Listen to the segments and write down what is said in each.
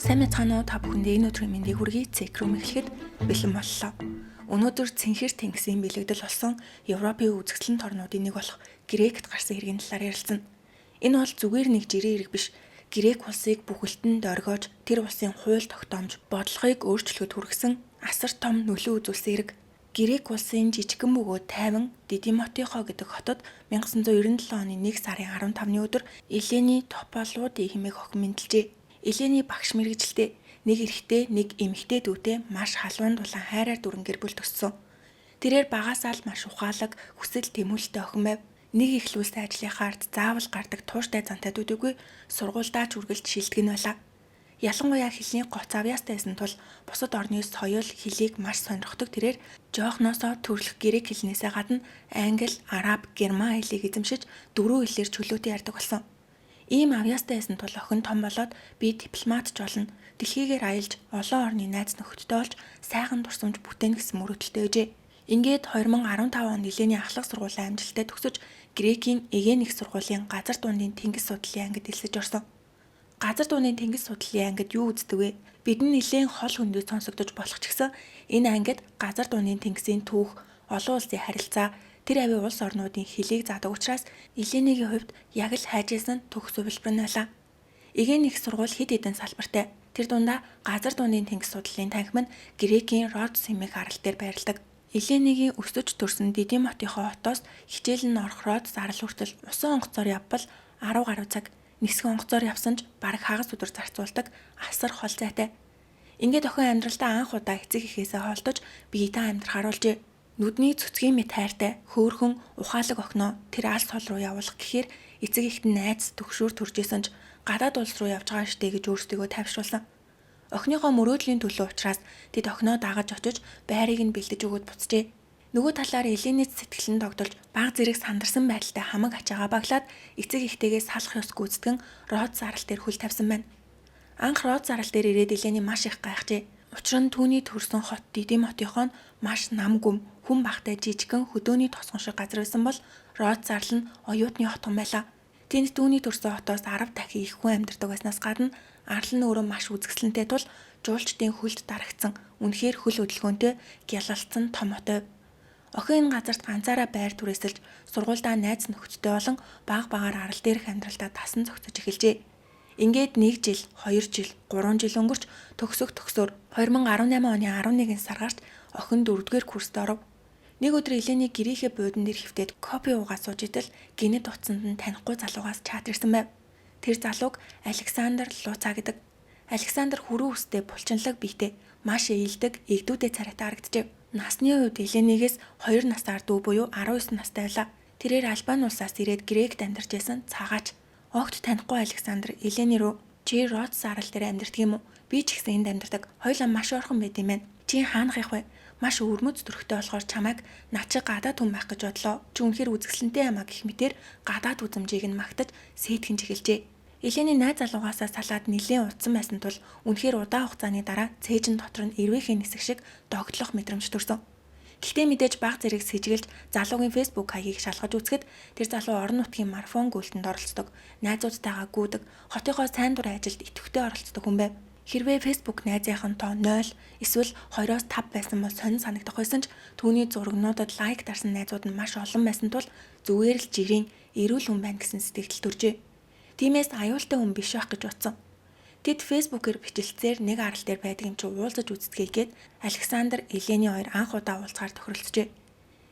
Сайн мэцхан уу, та бүхэндээ энэ өдрийн мэндийг хүргэе. Цекрум эхлэхэд бэлэн боллоо. Өнөөдөр Цэнхэр тэнгисийн бэлэгдэл болсон Европын үзэсгэлэн орнуудын нэг болох Грект гарсан хэргийн талаар ярилцсан. Энэ бол зүгээр нэг жирийн хэрэг биш. Грек улсыг бүхэлдэн доргиож тэр улсын хууль тогтоомж бодлогыг өөрчлөхөд хүргэсэн асар том нөлөө үзүүлсэн хэрэг. Грек улсын жижигхэн бөгөөд тайван Дидимотихо гэдэг хотод 1997 оны 1 сарын 15-ны өдөр Элени Тополоudi хэмээх охин мэндэлжээ. Элени багш мэргэжилтэй нэг эрэгтэй, нэг эмэгтэй дүүтэй маш халуун дулаан хайраар дүрэн гэр бүл төссөн. Тэрээр багасаа л маш ухаалаг, хүсэл тэмүүлэлтэй охин байв. Нэг их лүүстэй ажлынхаар заавал гардаг тууштай зантай дүүдэггүй сургуульдаа ч үргэлж шилдэг нь байлаа. Ялангуяа хэлний гоц авьяастайсэн тул бусад орны соёл, хэлийг маш сонирхдог тэрээр жоохносоо төрөлх грек хэлнээсээ гадна англи, араб, герман хэлийг эзэмшиж 4 хэлээр чөлөөтэй ярьдаг болсон. Ийм авьяастайсэн тул охин том болоод би дипломатч болно, дэлхийгээр аялж олон орны найз нөхөдтэй болж сайхан дурсамж бүтээн гэсэн мөрөөдөлтэй байжээ. Ингээд 2015 онд Элений ахлах сургуулийн амжилттай төгсөж Грекийн эгээн их сургуулийн газар дуундын тэнгис судлалын ангид элсэж орсон. Газар дууны тэнгис судлалын ангид юу үздэг вэ? Бидэнд нэлээд хол хөндөд сонсогдож болох ч гэсэн энэ ангид газар дууны тэнгисийн түүх, олон улсын харилцаа, тэр авийн улс орнуудын хэлийг заадаг учраас Эленигийн хувьд яг л хайжсэн төгс хувилбар нь байлаа. Эгээн их сургууль хэд хэдэн салбартай. Тэр дундаа газар дууны тэнгис судлалын танхим нь Грекийн Родос хэмээх арал дээр байрладаг. Эленигийн өсөж төрсөн Дидимотихо хотоос хичээл нь орох Родос арал хүртэл усан онгоцоор явбал 10 гаруй цаг, нисгэн онгоцоор явсан ч бараг хагас өдөр зарцуулдаг асар хол зайтай. Ингээд охин амьдралдаа анх удаа эцэг эхээсээ холдож биетэй амьдрах харуулжээ. Нүдний цөцгийн мэт хайртай, хөөрхөн, ухаалаг охиноо тэр алс хол руу явуулах гэхээр эцэг эхт нь найз төгшүүр төржсэн ч гадаад улс руу явж байгаа штэ гэж өөрсдөө тайвшруулсан. Охиныхоо мөрөөдлийн төлөө учраас тэд охиноо дагаж очиж байрыг нь бэлдэж өгöd буцжээ. Нөгөө талаар Элений сэтгэл нь тогтолж баг зэрэг сандарсан байдалтай хамаг ачаагаа баглаад эцэг эхтэйгээ салах ёс гүйцэтгэн Родос арал дээр хөл тавьсан байна. Анх Родос арал дээр ирээд Элений маш их гайхжээ. Учир нь түүний төрсөн хот Дидимотихо нь маш нам гүм, хүн багтай жижигхэн хөдөөний тосгон шиг газар байсан бол Родос арал нь оюутны хотхон байлаа. Тэнд түүний төрсөн хотоос 10 дахин их хүн амьдардаг байснаас гадна арал нь өөрөө маш үзэсгэлэнтэй тул жуулчдын хөлд дарагдсан үнэхээр хөл хөдөлгөөнтэй гялалцсан том хот байв. Охин энэ газарт ганцаараа байр түрээсэлж сургуульдаа найз нөхөдтэй болон баг багаар арал дээрх амьдралдаа тасан зогсож эхэлжээ. Ингээд 1 жил, 2 жил, 3 жил өнгөрч төгсөөр 2018 оны 11 сар гарт охин 4-р курст оров. Нэг өдөр Элений гэрийнхээ буудан дээр хөвтөд кофе уугаад сууж идэл гинэд утсанд нь танихгүй залуугаас чат ирсэн байв. Тэр залууг Александр Луца гэдэг. Александр хүрэн үстэй булчинлаг биетэй, маш ээлдэг, эгдүүдэд царайтай харагджээ. Насны үед Эленигээс 2 насаар дүү буюу 19 настай байлаа. Тэрээр Албани улсаас ирээд Грект амьдарч байсан цагаач. Огт танихгүй Александр Элени рүү "Чи Родос арал дээр амьдардаг юм уу? Би ч ихсэн энд амьдардаг. Хоёулаа маш ойрхон байд юм байна. Чи хаанах их вэ? Маш өвөрмөц төрхтэй болохоор чамайг над чи гадаад хүн байх гэж бодлоо. Чи үнэхээр үзэсгэлэнтэй юм а" гэх мэтээр гадаад үзмжийг нь магтаж сэтгэнж эхэлжээ. Элений найз залуугаасаа салаад нэлээд удсан байсан тул үнэхээр удаан хугацааны дараа цээжин дотор нь эрвээхийн нисэх шиг догтлох мэдрэмж төрсөн. Гэхдээ мэдээж баг зэрэг сэжигэлж залуугийн фэйсбүүк хаягийг шалгаж үзэхэд тэр залуу орон нутгийн марафон гүйлтэнд оролцдог, найзуудтайгаа гүйдэг, хотынхоо сайн дурын ажилд идэвхтэй оролцдог хүн байв. Хэрвээ фэйсбүүк найзынхан тоо 0 эсвэл 2-5 байсан бол сонин санагдах байсан ч түүний зурагнуудад лайк дарсан найзууд нь маш олон байсан тул зүгээр л жирийн эрүүл хүн байна гэсэн сэтгэл төржээ. Тиймээс аюултай хүн биш байх гэж бодсон. Тэд фэйсбүүкээр бичлэлцээр нэг арал дээр байдаг юм чи уулзаж үзтгэгээд Александр Элени хоёр анх удаа уулзгаар тохиролцжээ.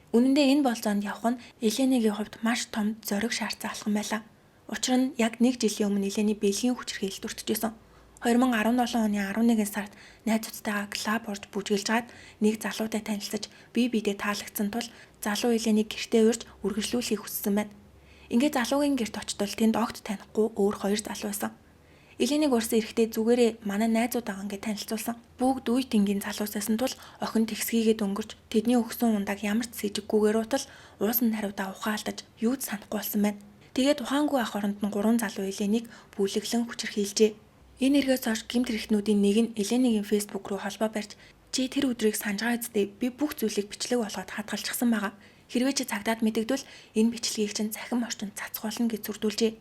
Үнэн дээр энэ болзоонд явах нь Эленигийн хувьд маш том зориг шаардсан алхам байлаа. Учир нь яг 1 жилийн өмнө Элени бэлгийн хүчирхийлэлд өртөжсэн. 2017 оны 11 сард найзуудтайгаа клуб орж бүжгэлж гад нэг залуутай танилцсаж биедээ таалагдсан тул залуу Эленийг гэртээ урьж үргэлжлүүлэхийг хүссэн байна. Ингээд залуугийн гэрт очтол тэнд огт танихгүй өөр 2 залуу байсан. Эленийг урьсан эрэхтэй зүгээрээ манай найзууд байгаа ингээд танилцуулсан. Бүгд үе тэнгийн залуусайсан тул охин тэгсгийгээд өнгөрч тэдний өгсөн ундааг ямар ч сэжиггүйгээр уутал уусан хариудаа ухаалтаж юу ч санахгүй болсон байна. Тэгээд ухаангүй ах оронд нь 3 залуу Эленийг бүлэглэн хүчирхийлжээ. Энэ эргээс хойш гэмт хэрэгтнүүдийн нэг нь Эленигийн фэйсбүүк рүү холбоо барьж "Чи тэр өдрийг санаж байгаа үстэй би бүх зүйлийг бичлэг болгоод хадгалчихсан байгаа. Хэрвээ чи цагдаад мэдэгдвэл энэ бичлэгийг чинь захин орчинд цацгуулна" гэж зүрдүүлжээ.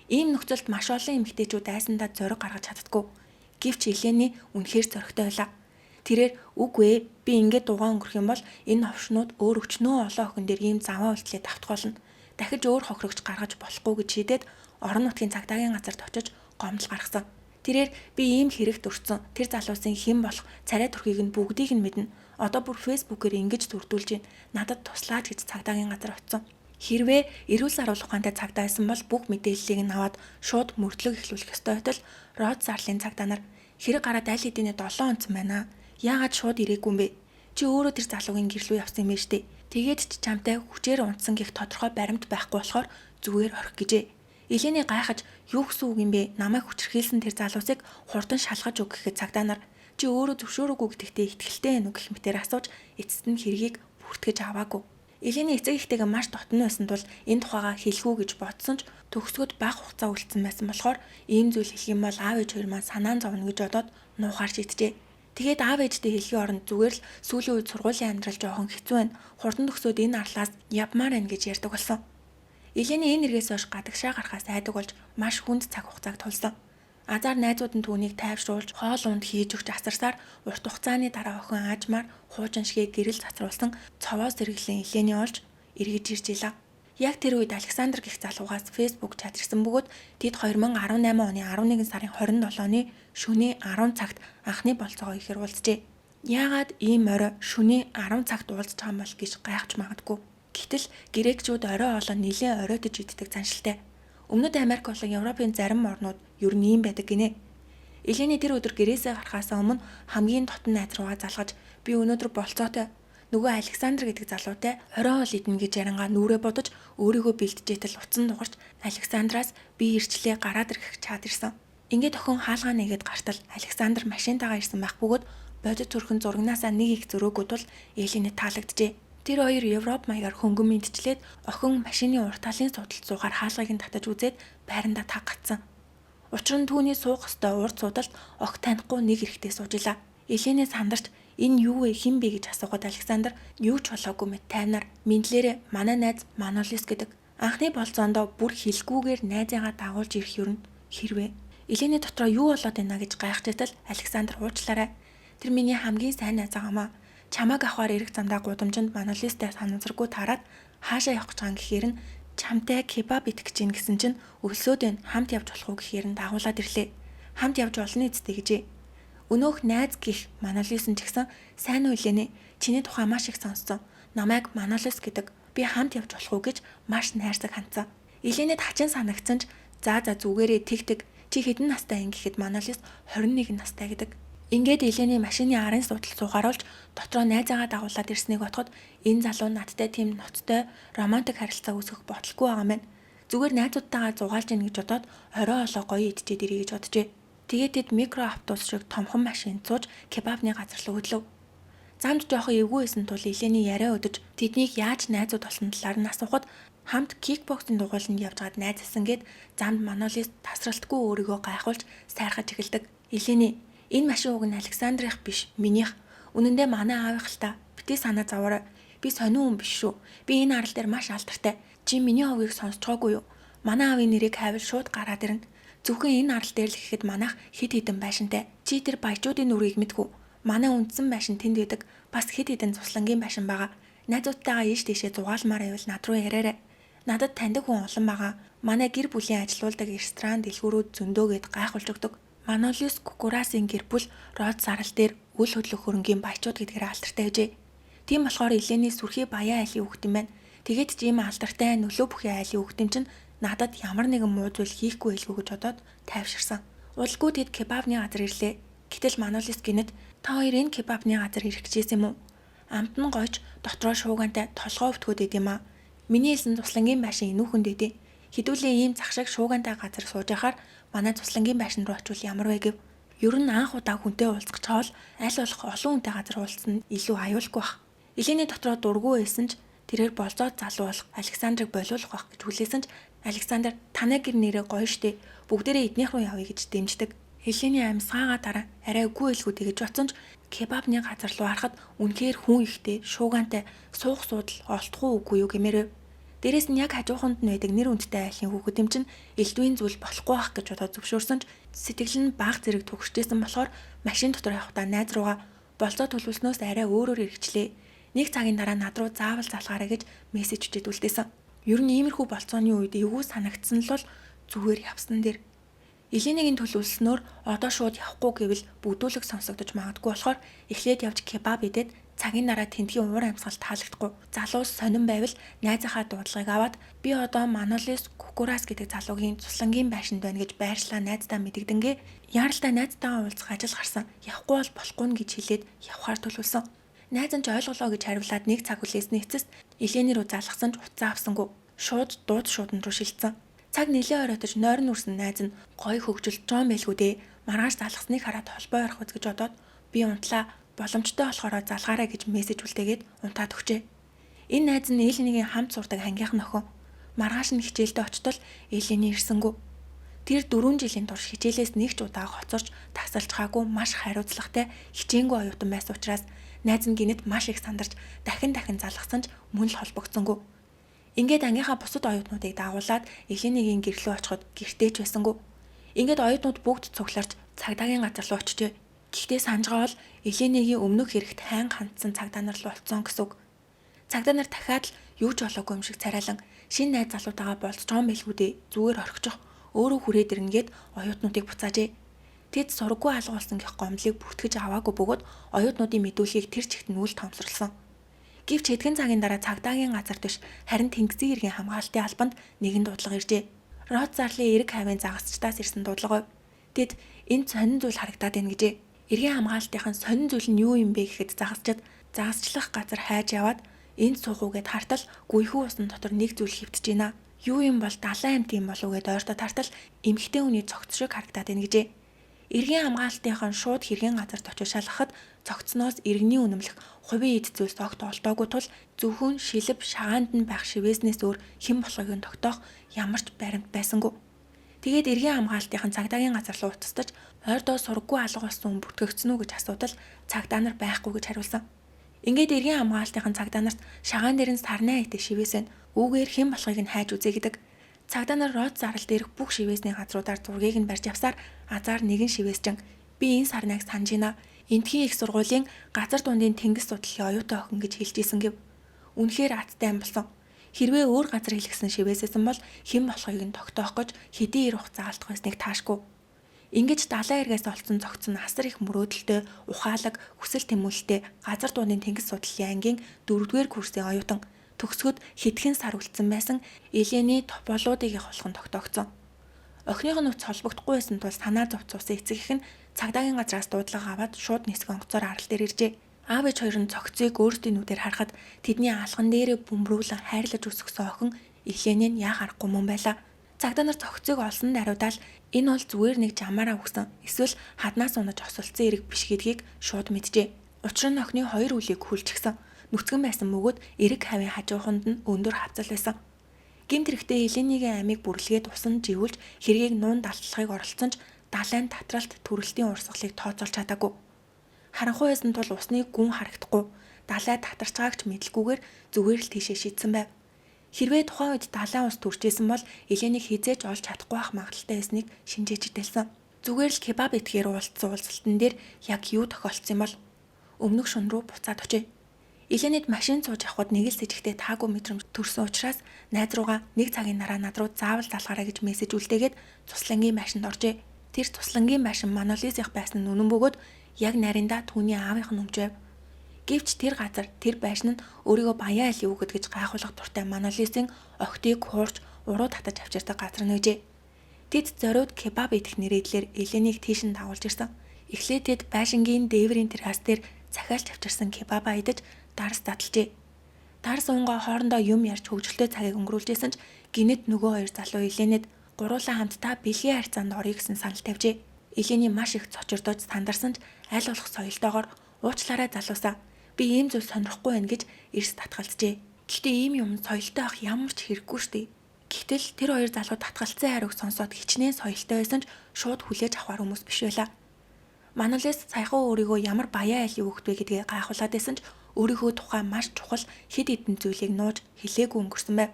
Ийм нөхцөлд маш олон эмэгтэйчүүд айсандаа зориг гаргаж чаддаггүй. Гэвч Елений үнэхээр зөрөгтэй байлаа. Тэрээр үгүй ээ, би ингээд дугаан өнгөрөх юм бол энэ овшнууд өөр өчнөө олон охин дээр ийм заваа үйлчлээ давтах болно. Дахиж өөр хохирогч гаргаж болохгүй гэж шийдээд орон нутгийн цагдаагийн газарт очиж гомдол гаргасан. Тэрээр би ийм хэрэгт өртсөн. Тэр залуусын хэн болох царай төрхийг нь бүгдийг нь мэднэ. Одоо бүр фэйсбүүкээр ингэж зүрдүүлж байна. Надад туслаач гэж цагдаагийн газар очсон. Хэрвээ эрүүл саруулах ухаантай цагдаа байсан бол бүх мэдээллийг нь аваад шууд мөрдлөг эхлүүлэх ёстой байтал Род Зарлын цагдаа нар хэрэг гараад аль хэдийн 7 онцсон байна. Яагаад шууд ирээгүй юм бэ? Чи өөрөө тэр залуугийн гэрлүү явсан юм штэ. Тэгээд ч чамтай хүчээр унтсан гэх тодорхой баримт байхгүй болохоор зүгээр орхих гэжээ. Елений гайхаж юу гэсэн үг юм бэ? Намайг хүчрхийлсэн тэр залуусыг хурдан шалгаж өг гэхэд цагдаа нар чи өөрөө зөвшөөрөөгүй гэдэгтээ итгэлтэй байна уу гэх мэтээр асууж эцэст нь хэргийг бүртгэж аваагүй. Елений эцэг эхтэйгээ маш дотно байсан тул энэ тухайга хэлэхүү гэж бодсон ч төгсгöd бага хугацаа үлдсэн байсан болохоор ийм зүйл хэлэх юм бол аав ээж хоёр маань санаан зовно гэж бодоод нуухаар шийджээ. Тэгээд аав ээжтэй хэлхийн оронд зүгээр л сүүлийн үед сургуулийн амьдрал жоохон хэцүү байна. Хурдан төгсөөд энэ арлаас явмаар байна гэж ярьдаг болсон. Елений энэ эргээс хойш гадагшаа гарахаас айдаг болж маш хүнд цаг хугацааг тулсан. Азар найзууд нь түүнийг тайвшруулж хоол унд хийж өгч асарсаар урт хугацааны дараа охин аажмаар хуучин шигээ гэрэл цацруулсан цовоос зэрэглэн Елений олж эргэж ирж илаа. Яг тэр үед Александр гэх залуугаас фэйсбүүк чат ирсэн бөгөөд тэд 2018 оны 11 сарын 27-ны шөнийн 10 цагт анхны болцоогоо ихээр уулзжээ. Яагаад ийм орой шөнийн 10 цагт уулзж байгаа юм бол гэж гайхаж магадгүй. Гэтэл грекчүүд орой олон нэлээд оройтож иддэг заншилтай. Өмнөд Америк болон Европын зарим орнууд ер нь ийм байдаг гинэ. Елений тэр өдөр гэрээсээ гарахаас өмнө хамгийн дотн найз руугаа залгаж би өнөөдөр болцоотой нөгөө Александр гэдэг залуутай орой ол идэнэ гэж ярангаа нүрээ бодож өөрийгөө бэлтжээтэл утсан дугарч Александраас би ирчлээ гараад ирэх чад ирсэн. Ингээд охин хаалгаа нэгээд гартал Александр машинтайгаа ирсэн байх бөгөөд бодит төрхөн зурагнаасаа нэг их зөрөөгүй тул Елений таалагджээ. Тэр хоёр Европ маягаар хөнгөн мэдчлээд охин машины урт талын судалт суугаар хаалгыг нь татаж үзээд байрандаа таг гацсан. Учир нь түүний суух ёстой урт судалт огт танихгүй нэг эрэгтэй суужилаа. Елений сандарч энэ юу вэ хэн бэ гэж асуухад Александр юу ч болоогүй мэт тайвнаар мэдлээрээ манай найз Манолис гэдэг. Анхны болцоондоо бүр хэлгүүгээр найзаагаа дагуулж ирэх юм хэрвээ. Елений дотроо юу болоод байна гэж гайхчихтал Александр уучлаарай. Тэр миний хамгийн сайн найз байгаамаа. Чамайг авахар эрэг замдаа гудамжинд Манолистай санамсаргүй тараад хаашаа явах гэж байгаа гэхээр нь чамтай кебаб идэх гэж гисэн чинь өлсөөд байна хамт явж болох уу гэхээр нь дагуулад ирлээ. Хамт явж болно үсттэй гэжээ. Өнөөх найз гих Манолис нь ч гэсэн сайн уу Елений чиний тухай маш их сонссон. Намайг Манолис гэдэг би хамт явж болох уу гэж маш найрсаг хандсан. Еленийд хачин санагдсан ч за зүгээрээ тэгтэг чи хэдэн настай ин гэхэд Манолис 21 настай гэдэг. Ингээд Елений машины арын судалт суугааруулж дотроо найзаагаа дагуулад ирснийг бодоход энэ залуу надтай тийм ноцтой романтик харилцаа үүсгэх бодлого байгаа мэн. Зүгээр найзуудтайгаа зугаалж ийн гэж бодоод орой олоо гоё идчихэд ирье гэж боджээ. Тэгээд тэд микроавтобус шиг томхон машинд сууж кебабны газар руу хөдлөв. Замд жоохон эвгүй байсан тул Елений яриа өдөж тэднийг яаж найзууд болсон талаар нь асуухад хамт кикбоксing дугуйланд явж гад найзсан гээд замд Манолис тасралтгүй өөрийгөө гайхуулж сайрхаж эхэлдэг. Елений энэ машин уг нь Александрих биш, минийх. Үнэн дээр манай аавих л та. Битгий санаа зовоорой. Би сонин хүн биш шүү. Би энэ арал дээр маш алдартай. Чи миний овгийг сонсцоогүй юу? Манай аавын нэрийг хайвал шууд гараад ирнэ. Зөвхөн энэ арал дээр л гэхэд манайх хид хідэн байшинтай. Чи тэр баячуудын нүрийг мэдгүй. Манай үндсэн байшин тэнд байдаг. Бас хид хідэн цуслангийн байшин байгаа. Найзуудтайгаа ийш тийшээ зугаалмаар байвал над руу яриарай. Надад таньдаг хүн олон байгаа. Манай гэр бүлийн ажилуулдаг ресторан дэлгүүрүүд зөндөөгээд гайхуулж өгдөг. Манолис Кукурасын гэр бүл Род Зарл дээр үл хөдлөх хөрөнгийн баячууд гэдгээр алдартай байжээ. Тийм болохоор Елений сүрхий баян айлын хүүхэд юм байна. Тэгээд ч ийм алдартай нөлөө бүхий айлын хүүхэд юм чинь надад ямар нэгэн муу зүйл хийхгүй байлгүй гэж бодоод тайвширсан. Удалгүй тэд кебабны газар ирлээ. Гэтэл Манолис гинэд та хоёр энэ кебабны газар ирэх гэжсэн юм уу? Амт нь гойч дотроо шуугантай толгоо өвтгөөд идэм аа. Миний хэлсэн туслангийн байшин энүүхэнд идэв. Хідүүлээ ийм зах шиг шуугантай газар сууж яхаар манай туслангийн байшин руу очивол ямар вэ гэв. Ер нь анх удаа хүнтэй уулзах чаавал аль болох олон хүнтэй газар уулзсан нь илүү аюулгүй бах. Елений дотроо дургүй байсан ч тэрээр болзоод залуу болох Александрыг болиулах бах гэж хүлээсэн ч Александр танай гэр нэрээ гоё штэ бүгдээрээ эднийх рүү явъя гэж дэмждэг. Елений амьсгаагаа дараа арай үгүй элгүй тэгэж бодсон ч кебабны газар руу харахад үнэхээр хүн ихтэй шуугантай суух суудал олдохгүй үгүй юу гэмээрээ. Дээрээс нь яг хажууханд нь байдаг нэр хүндтэй айлын хүүхэд юм чинь элдвийн зүйл болохгүй байх гэж бодоод зөвшөөрсөн ч сэтгэл нь баг зэрэг түгшижсэн болохоор машин дотор явахдаа найз руугаа болцоо төлөвлснөөс арай өөрөөр хэрэгжлээ. Нэг цагийн дараа над руу заавал залгаарай гэж мессеж өчөд үлдээсэн. Ер нь иймэрхүү болцооны үед эвгүй санагдсан л бол зүгээр явсан дээр. Эленигийн төлөвлөснөөр одоо шууд явахгүй гэвэл бүдүүлэг сонсогдож магадгүй болохоор эхлээд явж кебаб идээд цагийн дараа тентгийн уур амьсгал таалагдахгүй залуус сонирн байвал найзынхаа дуудлагыг аваад би одоо Манолис Кукурас гэдэг залуугийн цуслангийн байшинд байна гэж байршлаа найздаа мэдэгдэнгээ яаралтай найзтайгаа уулзах ажил гарсан явахгүй бол болохгүй гэж хэлээд явхаар төлөвлөсөн. Найз нь ч ойлголоо гэж хариулаад нэг цаг хүлээсний эцэст Элени рүү залгасан ч уцаа авсангүй шууд дууд шуудан руу шилжсэн. Цаг нэлээ оройтож нойрон үрсэн найз нь гой хөгжилж жоон байлгүй дээ маргааш залгасныг хараад холбоо ярих үз гэж бодоод би унтлаа боломжтой болохоор залгаарай гэж мессеж үлдээгээд унтаад өгчээ. Энэ найз нь Эленигийн хамт сурдаг ангийнх нөхөн. Маргааш нь хичээлдээ очтол Элени ирсэнгүй. Тэр 4 жилийн турш хичээлээс нэг ч удаа хоцорч тасалж хаагүй маш хариуцлагатай хичээнгүй оюутан байсан учраас найз нь гинэд маш их сандарч дахин залгасан ч мөн л холбогдсонгүй. Ингээд ангийнхаа бусад оюутнуудыг дагуулад Эленигийн гэр рүү очиход гэртээ ч байсангүй. Ингээд оюутнууд бүгд цугларч цагдаагийн газар руу очижээ. Гэхдээ санджгаа бол Эленигийн өмнөх хэрэгт хайн хандсан цагдаа нар л болцсон гэсэн үг. Цагдаа нар дахиад л юу ч болоогүй юм шиг царайлан шинэ найз залуутайгаа болцож байгаа юм билгүй дээ. Зүгээр орхичих. Өөрөө хүрээд ирнэгээд оюутнуудыг буцаажээ. Тэд сургуу алгуулсан гэх гомдлыг бүртгэж аваагүй бөгөөд оюутнуудын мэдүүлгийг тэр чигт нь үл томсорлсон. Гэвч хэдхэн цагийн дараа цагдаагийн газар биш харин Тэнгисийн иргэн хамгаалтын албанд нэгэн дуудлага иржээ. Рот зарлын эрэг хавийн загасчдаас ирсэн дуудлага. Тэд энэ сонин зүйл харагдаад байна гэжээ. Иргэн хамгаалтынхан сонин зүйл нь юу юм бэ гэхэд загасчлах газар хайж яваад энд суух уу гэд хартал гүйхүү усан дотор нэг зүйл хөвтөж байна. Юу юм бол далайн амт юм болов уу гэд ойртоо тартал эмхтэй хүний цогц шиг харагдаад байна гэжээ. Иргэн хамгаалтынхан шууд хэргийн газарт очиж шалгахад цогцноос иргэний үнэмлэх хувийн эд зүйлс огт олдоогүй тул зөвхөн шилб шагаанд нь байх шивээснээс өөр хэн болохыг нь тогтоох ямар ч баримт байсангүй. Тэгээд иргэн хамгаалтынхан цагдаагийн газар руу уцтаж ойрдоо сургуу алгуулсан хүн бүтгэгдсэн үү гэж асуудал цагдаа нар байхгүй гэж хариулсан. Ингээд иргэн хамгаалтынхан цагдаа нарт шагаан дээр нь сарнаа идэх шивээсэн үүгээр хэн болохыг нь хайж үзье гэдэг. Цагдаа нар рот зарлал дээрх бүх шивээсний газруудаар зургийг нь барьж авсаар азар нэгэн шивээсчин би энэ сарнайг санаж байна. Энтхийн их сургуулийн газар дундын тэнгис судлалын оюутан охин гэж хэлж исэн гэв. Үнэхээр аттай юм болсон. Хэрвээ өөр газар хэлгсэн шивээсэсэн бол хэн болохыг нь тогтоох гэж хэдийн ир хугацаа алдах байсныг таашгүй. Ингэж далайн эргээс олцсон цогц нь асар их мөрөөдөлтэй, ухаалаг, хүсэл тэмүүлэлтэй газар дундын тэнгис судлалын ангийн 4-р курсын оюутан төгсгөд хэдхэн сар үлдсэн байсан Элени тополуудыг их болгон тогтоогдсон. Охиных нь үц холбогдохгүй байсан тул санаа зовцуулсан эцэг их нь цагдаагийн газраас дуудлага аваад шууд нисгэн онгоцоор арал дээр иржээ. Аав ээж хоёр нь цогцыг өөрсдийн нүдээр харахад тэдний алган дээрээ бөмбөрүүлэн хайрлаж өсгсөн охин Эленийг яа харахгүй мөн байлаа. Цагдаа нар цогцыг олсон даруйдаал энэ бол зүгээр нэг жамаараа өгсөн эсвэл хаднаас унаж осолцсон эрэг биш гэдгийг шууд мэджээ. Учир нь охины хоёр үлийг хүлчихсэн. Нүцгэн байсан бөгөөд эрэг хавийн хажууханд нь өндөр хавцал байсан. Гэмт хэрэгтээ Эленигийн амийг бүрлгээд усан живүүлж хэргийг нуун далтлахыг оролцсон ч далайн татралт төрөлтийн урсгалыг тооцоолж чадаагүй. Харанхуй байсан тул усны гүн харагдахгүй. Далай татарчгаагч мэдлгүйгээр зүгээр л тийшээ шийдсэн байв. Хэрвээ тухайн үед далайн ус төржсэн бол Эленийг хизээж олж чадахгүй байх магадaltaй байсныг шинжээж идэлсэн. Зүгээр л кебаб идэхээр уулзсан уулзалтан дээр яг юу тохиолдсон юм бол өмнөх шөнө рүү буцаад очив. Эленид машин сууж явхад нэг л сэжигтэй таагүй мэдрэмж төрсөн учраас найз руугаа нэг цагийн дараа над руу заавал залгаарай гэж мессеж үлдээгээд цуслангийн машинд оржээ. Тэр цуслангийн машин Манолисийнх байсан нь үнэн бөгөөд яг нариндаа түүний аавынх нь өмж байв. Гэвч тэр газар тэр байшин нь өөрийгөө баян айлын үгэд гэж гайхуулах дуртай Манолисийн охтыг хуурч уруу татаж авчирдаг газар нөөжээ. Тэд зориуд кебаб идэх нэрийдлэр Эленийг тийш нь дагуулж ирсэн. Эхлээд тэд байшингийн дээврийн террас дээр захиалж авчирсан кебаба идэж дарс таталжээ. Дарс уунгаа хоорондоо юм ярьж хөвгөлтэй цагийг өнгөрүүлжсэн ч гинэд нөгөө хоёр залуу Эленид гуруулаа хамтдаа бэлгийн харьцаанд орё гэсэн санал тавьжээ. Элени маш их цочирдож сандарсан ч аль болох соёлтойгоор уучлаарай залуусаа би ийм зүйл сонирхгүй байна гэж эрс татгалзжээ. Гэхдээ ийм юм соёлтой авах ямар ч хэрэггүй штий. Гэтэл тэр хоёр залуу татгалцсан хариуг сонсоод хичнээн соёлтой байсан ч шууд хүлээж авахар хүмүүс биш байлаа. Манолис саяхан өөрийгөө ямар баян айлын хүүхэд вэ гэдгээ гайхуулаад байсан ч өөрийнхөө тухай маш чухал хэд хэдэн зүйлийг нууж хэлээгүй өнгөрсөн байв.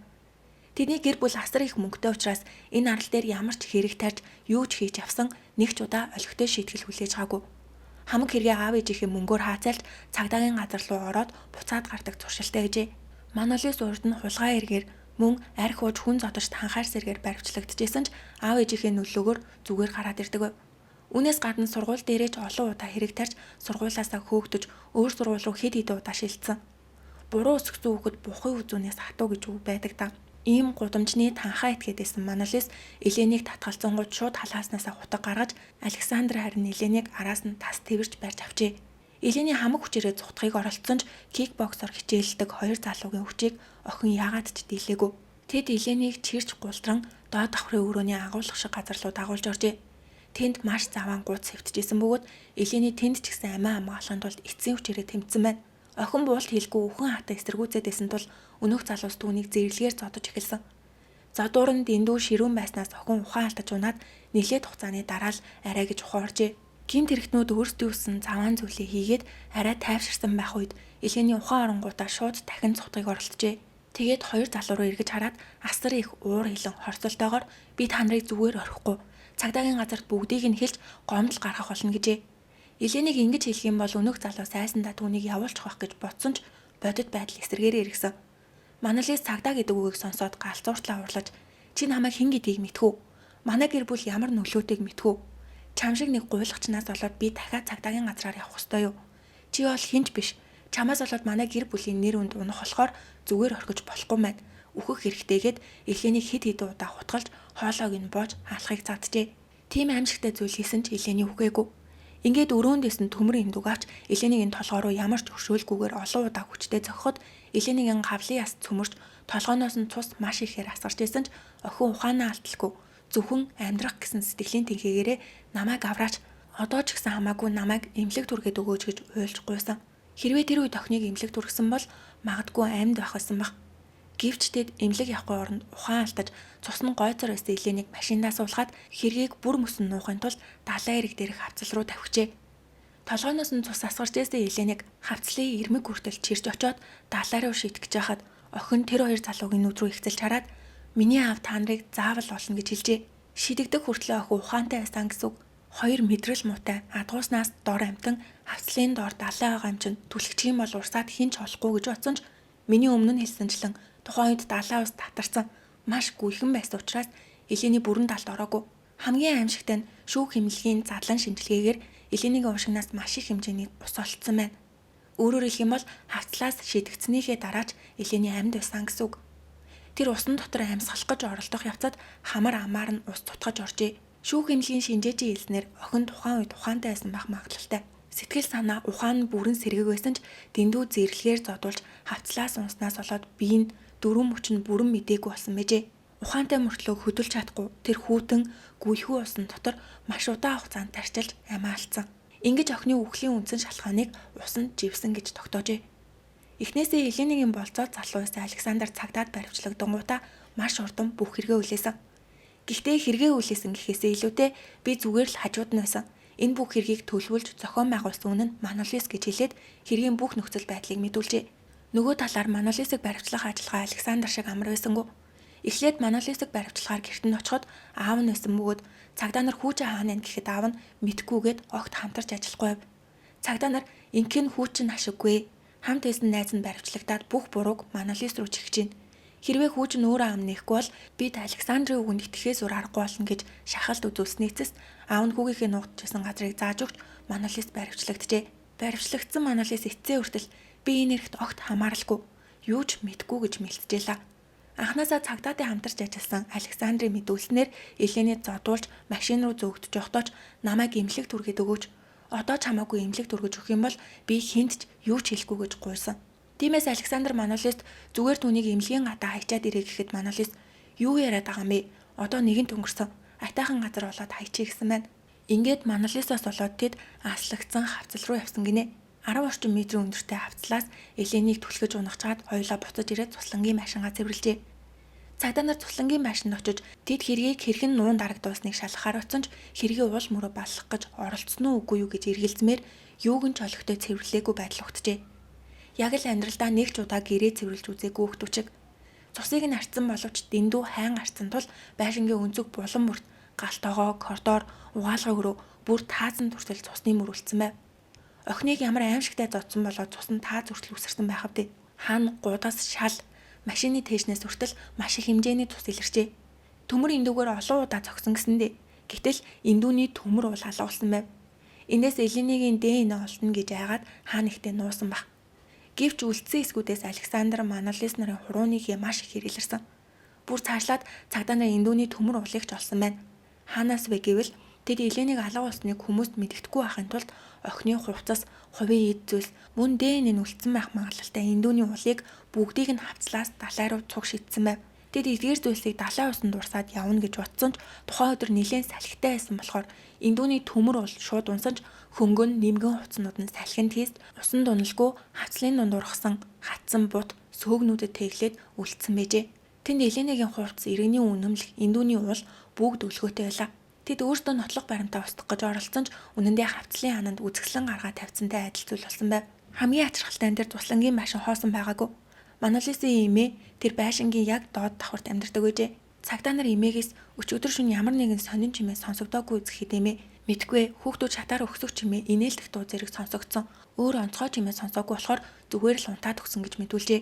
Тэдний гэр бүл асар их мөнгөтэй учраас энэ арал дээр ямар ч хэрэг тарьж юу ч хийж авсан нэг ч удаа олигтой шийтгэл хүлээж байгаагүй. Хамаг хэрэгээ аав ээжийнхээ мөнгөөр хаацайлж цагдаагийн газар руу ороод буцаад гардаг туршилтаа гэжээ. Манолис урд нь хулгай эргээр мөн арх ууж хүн зодож танхаар сэргээр баривчлагдчихсэн ч аав ээжийнхээ нөлөөгөөр зүгээр гараад ирдэг. Үүнээс гадна сургууль дээрээ ч олон удаа хэрэг тарьж сургуулаасаа хөөгдөж өөр сургууль руу хэд хэдэн удаа шилжсэн. Буруу өсгсөн хүүхэд бухын үзүүнээс хатуу гэж үг байдаг та. Ийм гудамжны танхаа этгээдсэн Манолис Еленийг татгалзангууд шууд халааснасаа хутга гаргаж Александр харин Еленийг араас нь тас тэрвэрч барьж авчээ. Елений хамаг хүчээрээ зүхтахыг оролцсон ч кикбоксоор хичээлдэг хоёр залуугийн хүчийг охин яагаад ч дийлээгүй. Тэд Еленийг чирч гултран доод давхрын өрөөний агуулга шиг газар руу дагуулж оржээ. Тэнд маш заван гууд сэвтжсэн бөгөөд Елений тэнд ч гэсэн амиа хамгаалахын тулд эцсийн хүчээрээ тэмцсэн байна. Охин буулт хийлгүй үхэн хата эсэргүүцээдсэн тул өнөөх залуус түүнийг зэрлэгээр зодож эхэлсэн. Зодуур нь дэндүү ширүүн байснаас охин ухаан алдаж унаад нэлээд хугацааны дараа л арай гэж ухаоржээ. Гэмт хэрэгтнүүд өөрсдөө өссөн заван зүйлээ хийгээд арай тайвширсан байх үед Елений ухаан оронгуудаа шууд дахин цутгыг оролцжээ. Тэгээд хоёр залуу руу эргэж хараад асар их уур хилэн хорсолтойгоор би та нарыг зүгээр орхихгүй. Цагдаагийн газарт бүгдийг нь хэлж гомдол гаргах болно гэжээ. Еленийг ингэж хэлэх юм бол өнөөх залуу сайсандаа түүнийг явуулчих байх гэж бодсон ч бодит байдал эсэргээрээ эргэсэн. Манолис цагдаа гэдэг үгийг сонсоод галзууртлаа урлаж чи намайг хэн гэдгийг мэдхүү? Манай гэр бүл ямар нөлөөтэйг мэдхүү? Чам шиг нэг гуйлгачнаас болоод би дахиад цагдаагийн газраар явах ёстой юу? Чи бол хинч биш. Чамаас болоод манай гэр бүлийн нэр үнд унах болохоор зүгээр орхиж болохгүй мэд. Үхэх хэрэгтэйгээд Еленийг хэд хэдэн удаа хутгалж хоолойг нь боож хаалхыг заджээ. Тийм аимшигтай зүйл хийсэн ч Елений үгээгүй. Ингээд өрөөндөөс нь төмөр имдүг авч Еленийгийн толгой руу ямар ч өршөөлгүйгээр олон удаа хүчтэй зогхоход Еленийгийн гавлын яс цөмөрч толгойноос нь цус маш ихээр асгарч байсан ч охин ухаанаа алдалгүй зөвхөн амьдрах гэсэн сэтгэлийн тэнхээгээрээ намайг авраач одоо ч гэсэн хамаагүй намайг эмнэлэг түргээд өгөөч гэж уйлж гуйсан. Хэрвээ тэр үед охиныг эмнэлэг түргсэн бол магадгүй амьд байх байсан баг. Гэвч тэд эмнэлэг явахгүй оронд ухаан алдаж цусны гойцоор байсан Еленийг машиндаа суулгаад хэргийг бүр мөсөн нуухын тулд далайн эрэг дээрх хавцал руу тавьчихжээ. Толгойноос нь цус асгарч байсан Еленийг хавцлын ирмэг хүртэл чирч очоод далайн руу шийтгэж байхад охин тэр хоёр залуугийн нүд рүү ихцэлж хараад миний аав та нарыг заавал олно гэж хэлжээ. Шидэгдэх хүртлээр охин ухаантай байсан гэсэн үг. Хоёр мэдрэл муутай адгууснаас дор амтан хавцлын доор далайн байгаа юм чинь түлхчих юм бол урсаад хинч болохгүй гэж бодсон ч миний өмнө нь хэлсэнчлэн тухайн үед далайн ус татарсан маш гүйлхэн байсан учраас Елений бүрэн талд ороогүй. Хамгийн аимшигтай нь шүүх хэмнэлгийн задлан шинжилгээгээр Еленийгийн уушгинаас маш их хэмжээний ус олцсон байна. Өөрөөр хэлэх юм бол хавцлаас шидэгдснийхээ дараач Елений амьд байсан гэсэн үг. Тэр усан дотор амьсгалах гэж оролдох явцад хамар амаар нь ус тутгаж оржээ. Шүүх хэмнэлгийн шинжээчийн хэлснээр охин тухайн үед ухаантай байсан байх магадлалтай. Сэтгэл санаа ухаан нь бүрэн сэргээг байсан ч дэндүү зэрлэгээр зодуулж хавцлаас унснаас болоод бие нь дөрвөн мөч нь бүрэн мдээгүй болсон мэжээ. Ухаантай мөртлөө хөдөлж чадахгүй тэр хүүтэн гүйлхүү усан дотор маш удаан хугацаанд тарчилж амиа алдсан. Ингэж охины үхлийн үндсэн шалтгааныг усанд живсэн гэж тогтоожээ. Эхнээсээ Еленийгийн болцоо залуу байсан Александр цагдаад баривчлагдангуудаа маш урдан бүх хэрэгээ үлээсэн. Гэхдээ хэрэгээ үлээсэн гэхээсээ илүүтэй би зүгээр л хажууд нь байсан. Энэ бүх хэргийг төлөвлөж зохион байгуулсан үнэн нь Манолис гэж хэлээд хэргийн бүх нөхцөл байдлыг мэдүүлжээ. Нөгөө талаар Манолисыг баривчлах ажиллагаа Александр шиг амар байсангүй. Эхлээд Манолисыг баривчлахаар гэрт нь очиход аав нь байсан бөгөөд цагдаа нар хүүчээ хаана нэ гэхэд аав нь мэдхгүйгээд огт хамтарч ажиллахгүй. Цагдаа нар инքийн хүүч нь ашиггүй. Хамт байсан найз нь баривчлагдаад бүх бурууг Манолис руу чигэж гин. Хэрвээ хүүч нь өөрөө аав нэхгүй бол бид Александрын үгэнд итгэхээс өөр аргагүй болно гэж шахалт үзүүлснээцээс аав нь хүүгийнхээ нуугдчихсан газрыг зааж өгч Манолис баривчлагджээ. Баривчлагдсан Манолис эцсээ хүртэл би энэ хэрэгт огт хамааралгүй, юу ч мэдгүй гэж мэлцжээлээ. Анхнаасаа цагдаатай хамтарч ажилласан Александрын мэдүүлснээр Елений зодуулж машин руу зөөгдөж явахдаа ч намайг эмнэлэг түргээд өгөөч. Одоо ч хамаагүй эмнэлэг түргэж өгөх юм бол би хинт ч юу ч хэлэхгүй гэж гуйсан. Тиймээс Александр Манолист зүгээр түүнийг эмнэлгийн гадаа хайчаад ирээ гэхэд Манолис юу яриад байгаа юм бэ? Одоо нэгэнт өнгөрсөн. Айтайхан газар болоод хайчээ гэсэн байна. Ингээд Манолисоос болоод тэд аслагдсан хавцал руу явсан гинэ. 10 орчим метрийн өндөртэй хавцлаас Еленийг түлхэж унахчаад хоёулаа буцаж ирээд цуслангийн машингаа цэвэрлжээ. Цагдаа нар цуслангийн машинд очиж тэд хэргийг хэрхэн нуун дарагдуулсныг шалгахаар оцсон ч хэргийг уул мөрөө баллах гэж оролцсон уу үгүй юу гэж эргэлзмээр юуг нь ч олигтой цэвэрлээгүй байдал угтжээ. Яг л амьдралдаа нэг ч удаа гэрээ цэвэрлж үзээгүй хүүхдүүчиг. Цусыг нь арцсан боловч дэндүү хайн арцсан тул байшингийн өнцөг булан бүрт галтоогоо, коридор, угаалгыг рүү бүр таазан түртэл цусны мөр үлдсэн байв. Охиныг ямар аимшигтай зодсон болоод цус нь тааз хүртэл үсэрсэн байх вдэ. Хаана гудас, шал, машины тээжнээс хүртэл маш их хэмжээний цус илэрчээ. Төмөр эндүүгээр олон удаа зогсон гэсэндээ. Гэтэл эндүүний төмөр уул алгуулсан байв. Эндээс Еленигийн ДНА олдно гэж айгаад хаана ихтэй нуусан баг. Гэвч үлдсэн эсгүүдээс Александр Манолис нарын хурууныг маш их хэрэглэрсэн. Бүр цаашлаад цагдаа нарын эндүүний төмөр уулыг ч олсон байна. Хаанаас вэ гэвэл тэд Елениг алга болсныг хүмүүст мэддэхгүй байхын тулд охины хувцас, хувийн эд зүйлс, мөн ДНА нь үлдсэн байх магадлалтай эндүүний уулыг бүгдийг нь хавцлаас далай руу цуг шидсэн байв. Тэд эдгээр зүйлсийг далайн усанд дурсаад явна гэж бодсон ч тухайн өдөр нэлээд салхитай байсан болохоор эндүүний төмөр уул шууд унсан ч хөнгөн нэмгэн хувцснууд нь салхинд хийст усан дуналгүй хавцлын дунд ургасан хатсан бут сөөгнүүдэд тэглээд үлдсэн байжээ. Тэнд Еленигийн хувцас, иргэний үнэмлэх, эндүүний уул бүгд өлгөөтэй байлаа. Тэд өөрсдөө нотлох баримтаа устгах гэж оролцсон ч үнэндээ хавцлын хананд үзэсгэлэн гаргаа тавьцантай адил зүйл болсон байв. Хамгийн ачаалттай энэ төр туслангийн байшин хоосон байгаагүй. Манолисын эмээ тэр байшингийн яг доод давхарт амьдардаг байжээ. Цагдаа нар эмээгээс өчигдөр шөнө ямар нэгэн сонин чимээ сонсогдоогүй үзэх хэдэмээ мэдгүй хүүхдүүд шатаар өгсөх чимээ инээлдэх дуу зэрэг сонсогдсон. Өөр онцгой чимээ сонсоогүй болохоор зүгээр л унтаад өгсөн гэж мэдүүлжээ.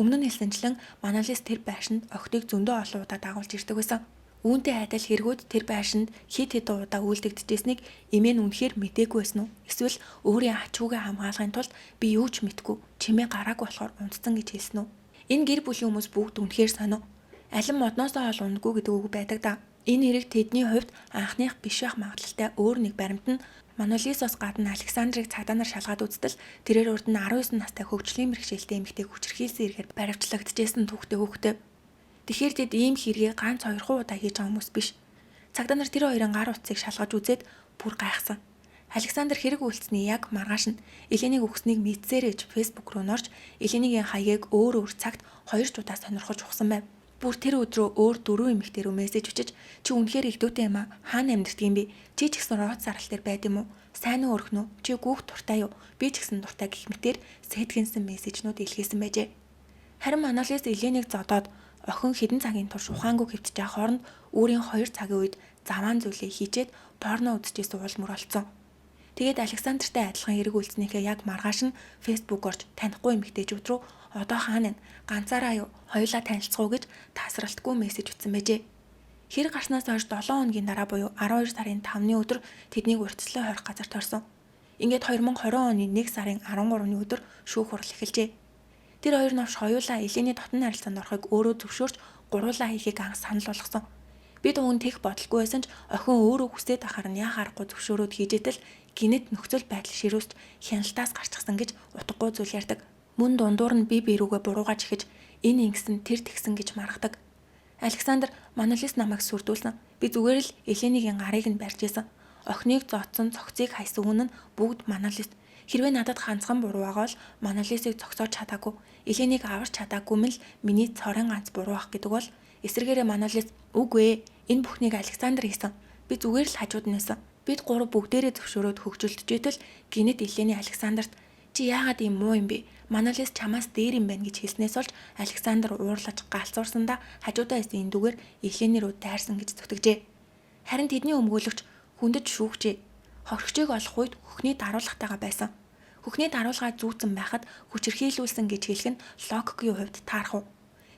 Өмнө нь хэлсэнчлэн Манолис тэр байшинд охидыг зөндөө олон удаа дагуулж ирдэг байсан. Үүнтэй адил хэрэгүүд тэр байшинд хэд хэдэн удаа үйлдэгдэжсэнийг эмээ нь үнэхээр мэдээгүй байсан уу? Эсвэл өөрийн ач хүүгээ хамгаалахын тулд би юу ч мэдгүй чимээ гараагүй болохоор унтсан гэж хэлсэн үү? Энэ гэр бүлийн хүмүүс бүгд үнэхээр сонио. Алин модноосоо ол ундгүй гэдэг үг байдаг да. Энэ хэрэг тэдний хувьд анхных биш байх магадлалтай өөр нэг баримт нь Манолисоос гадна Александрыг цагдаа нар шалгаад үзтэл тэрээр урд нь 19 настай хөгжлийн бэрхшээлтэй эмэгтэйг хүчирхийлсэн эргээр баривчлагдчихсэн түүхтэй хүүхдээ. Тэгэхээр тэд ийм хэрэгээ ганц 2 удаа хийж байгаа хүмүүс биш. Цагдаа нар тэр хоёрын гар утсыг шалгаж үзээд бүр гайхсан. Александр хэрэг үйлцсэний яг маргааш нь Еленийг өгснийг мэдсээрэж фэйсбүүк рүү норж Еленигийн хаягийг өөр цагт 2 удаа сонирхож ухсан байв. Бүр тэр өдрөө өөр 4 эмэгтэй рүү мессеж өчөж чи үнэхээр игдүүтэй юм аа. Хаана амьддаг юм бэ? Чи ч гэсэн рот зарал дээр байд юм уу? Сайн уу өрхнөө? Чи гүүх дуртай юу? Би ч гэсэн дуртай гэх мэтээр сэтгэнсэн мессежнүүд илгээсэн байжээ. Харин Манолис Еленийг зодоод охин хэдэн цагийн турш ухаангүй хэвтэж байгаа хооронд өөрийн 2 цагийн үед заваан зүйлээ хийчээд порно үзчихсэн уул мөр олцсон. Тэгээд Александртай адилхан хэрэг үйлснийхээ яг маргааш нь фэйсбүүк орж танихгүй эмэгтэйчүүд рүү одоо хаана ганцаараа юу хоёулаа танилцах уу гэж тасралтгүй мессеж ütсэн байжээ. Хэрэг гарснаас хойш 7 хоногийн дараа буюу 12 сарын 5-ны өдөр тэднийг урьдчилан хорих газарт орсон. Ингээд 2020 оны 1 сарын 13-ны өдөр шүүх хурал эхэлжээ. Тэр хоёр навш хоёулаа Елений дотн харилцаанд орохыг өөрөө зөвшөөрч гуруулаа хийхийг анх санал болгосон. Бид уун тех бодолгүй байсан ч охин өөрөө хүсээд ахаар нь яа харахгүй зөвшөөрөөд хийжээтэл гинэт нөхцөл байдал ширүүст хяналтаас гарчихсан гэж утгагүй зүйл ярьдаг. Мөн дундуур нь би рүүгээ буруугаж ихэж энэ ингэсэн тэр тэгсэн гэж маргадаг. Александр Манолис намайг сүрдүүлсэн. Би зүгээр л Еленигийн гарыг нь барьж исэн. Охиныг зодсон, цогцыг хайсан үнэн нь бүгд Манолис. Хэрвээ надад ганцхан буруу байгаа бол Манолисыг зогсоож чадаагүй. Еленийг аварч чадаагүй мэл миний цорын ганц буруу ах гэдэг бол эсрэгээрээ Манолис үгүй ээ. Энэ бүхнийг Александр хийсэн. Би зүгээр л хажууд нь байсан. Бид гурав бүгдээрээ зөвшөөрөөд хөгжүүлдэжээтэл гинэт Елений Александрт чи яагаад ийм муу юм бэ? Манолис чамаас дээр юм байна гэж хэлснээс олж Александр уурлаж галзуурсандаа хажуудаа исэн эндүгээр Елений рүү дайрсан гэж зүтгэжээ. Харин тэдний өмгөөлөгч хүндэд шүүгчээ. Хохирогчийг олох үед хөхний даруулгатайгаа байсан. Хөхний даруулгаа зүүцэн байхад хүчирхийлүүлсэн гэж хэлэх нь логикийн хувьд таарах уу?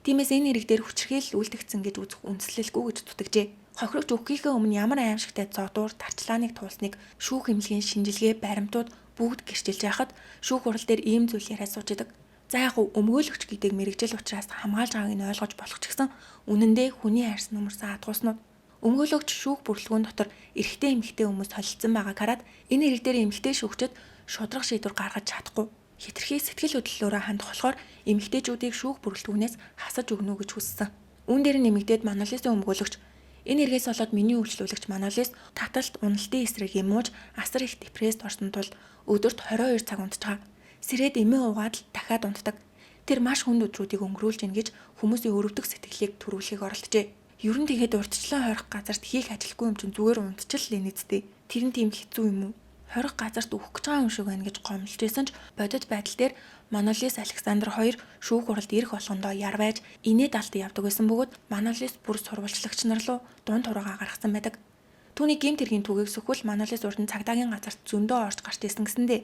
Тиймээс энэ нэрэг дээр хүчирхийлэл үлдэгдсэн гэж үзэх үндслэлгүй гэж зүтгэжээ. Хохирогч өгөхийнхээ өмнө ямар аимшигтай зодуур, тарчлааныг туулсныг шүүх эмнэлгийн шинжилгээ, баримтууд бүгд гэрчилж яхад шүүх хурал дээр ийм зүйл яриад суучдаг. За яг өмгөөлөгч гэдэг мэрэгжил учраас хамгаалж байгааг нь ойлгож болох ч гэсэн үнэндээ хүний хайрсан нөмөрсөн адгууснууд. Өмгөөлөгч шүүх бүрэлдэхүүн дотор эрэгтэй эмэгтэй хүмүүс солилцсон байгааг хараад энэ хэрэг дээр эмэгтэй шүүгчид шудраг шийдвэр гаргаж чадахгүй. Хитрхи сэтгэл хөдлөлөөрөө хандах болохоор эмэгтэйчүүдийг шүүх бүрэлдэхүүнээс хасаж өгнө гэж хүссэн. Үүн дээр нэмэгдээд Манолисын өмгөөлөгч энэ эргээс болоод миний үйлчлүүлэгч Манолис таталт уналтын эсрэг юмууж асар их депресд орсон тул өдөрт 22 цаг унтчихаа. Сэрээд эмээ уугаад л дахиад унтдаг. Тэр маш хүнд өдрүүдийг өнгөрүүлж гин гэж хүмүүсийн өрөвдөх сэтгэлийг төрүүлэхийг оролджээ. Ер нь тэгээд урьдчилан хорих газарт хийх ажилгүй юм чинь зүгээр унтчил л нэцтэй. Тэр нь тийм хэцүү юм уу? хорих газарт үхэх гэж байгаа юм шиг байна гэж гомлж байсан ч бодит байдал дээр Манолис Александр хоёр шүүх хуралд ирэх болгондоо яр байж инээд алт явдаг байсан бөгөөд Манолис бүр сурвалжлагч нар руу дунд тураагаа гаргасан байдаг. Түүний гэмт хэргийн түгээг сөхвөл Манолис урд нь цагдаагийн газарт зөндөө орж гарч ирсэн гэсэндээ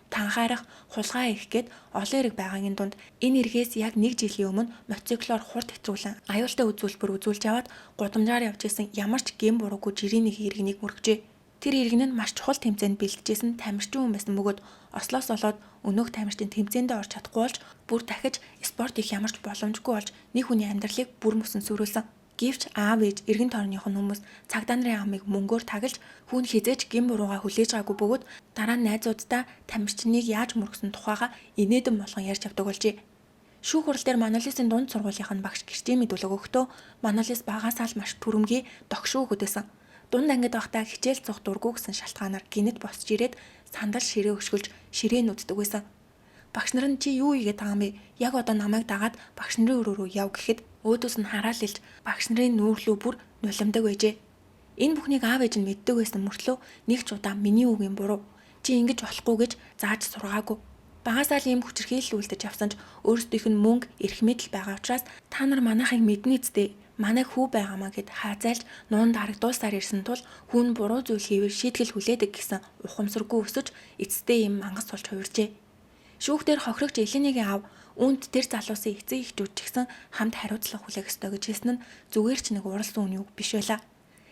танхаарах, хулгай их гээд олон эрэг байгаагийн дунд энэ эргээс яг 1 жилийн өмнө мотоциклоор хурд хэтрүүлэн аюултай үзүүлбэр үзүүлж аваад гудамжаар явж исэн ямар ч гэм буруугүй жирийн нэг иргэнийг мөргөжээ. Тэр иргэн нь маш чухал тэмцээнд бэлтжсэн тамирчин хүн байсан бөгөөд Ослоос олоод өнөөх тамирчдын тэмцээндээ орж чадахгүй болж бүр дахиж спорт их ямарч боломжгүй болж нэг хүний амьдралыг бүр мөсөнсөрүүлсэн. Гэвч аав ээж эргэн тойрных нь хүмүүс цагдаа нарын амыг мөнгөөр таглаж хүүн хизээч гэм бурууга хүлээж байгаагүй бөгөөд дараа нь найзуудтай тамирчныг яаж мөргсөн тухайга инээдэн болгон ярьж авдаг болжээ. Шүүх хурал дээр Манолисын дунд сургуулийнх нь багш гэрчийн мэдүүлэг өгөхдөө Манолис багасаа л маш түрэмгий догшуу хөдөөсөн. Дунд ангид байхдаа хичээл цух дургу гэсэн шалтгаанаар гинэт босч ирээд сандал ширээ өшгөлж ширээ нүддэг байсан. Багш нар нь чи юу игээд байгаа юм бэ? Яг одоо намайг дагаад багш нарын өрөө рүү яв гэхэд өөдөөс нь хараал илж багш нарын нүүрлүү бүр нулимдаг байжээ. Энэ бүхнийг аав ээж нь мэддэг байсан мөртлөө нэг ч удаа миний үгийн буруу. Чи ингэж болохгүй гэж зааж сургаагүй. Багасаа л ийм хүчирхийлэл үлдэж авсан ч өөрсдийнх нь мөнгө, эрх мэдэл байгаа учраас та нар манайхыг мэднэ үсттэй. Манай хүү байгаамаа гэд хаазайлж нуун дарагдуулсаар ирсэн тул хүн буруу зүйл хийвэл шийтгэл хүлээдэг гэсэн ухамсаргүй өсөж эцэстээ ийм мангас болж хувиржээ. Шүүхтэр хохирогч Еленигийн аав үүнд тэр залуусын эцэг эхчүүд ч гэсэн хамт хариуцлага хүлээх ёстой гэж хэлсэн нь зүгээр ч нэг уралсан үний үг биш байлаа.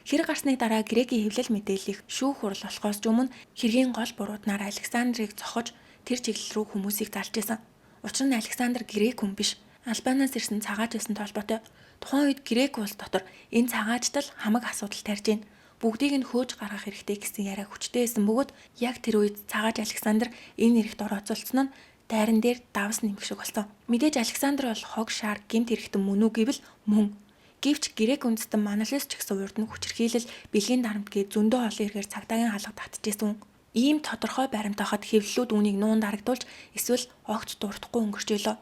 Хэрэг гарсны дараа Грекийн хэвлэл мэдээллийг шүүх хурал болохоос ч өмнө хэргийн гол бурууднаар Александрыг цохож тэр чиглэл рүү хүмүүсийг залж исэн. Учир нь Александр грек хүн биш. Албанаас ирсэн цагаач байсан толботой. Тухайн үед грек улс дотор энэ цагаачтал хамаг асуудал тарьж байна. Бүгдийг нь хөөж гаргах хэрэгтэй гэсэн яриа хүчтэй байсан бөгөөд яг тэр үед цагаач Александр энэ эрэгт орооцолцсон нь дайран дээр давс нэмэх шиг болсон. Мэдээж Александр бол хог шар гэмт хэрэгтэн мөн үү гэвэл мөн. Гэвч грек үндэстэн Манолис ч гэсэн урд нь хүчирхийлэл бэлгийн дарамтгээ зөндөө олон эргээр цагдаагийн хаалга татчихсан. Ийм тодорхой баримтаахад хэвлэлүүд үүнийг нуун дарагдуулж эсвэл огт дуртахгүй өнгөрчөөлөө.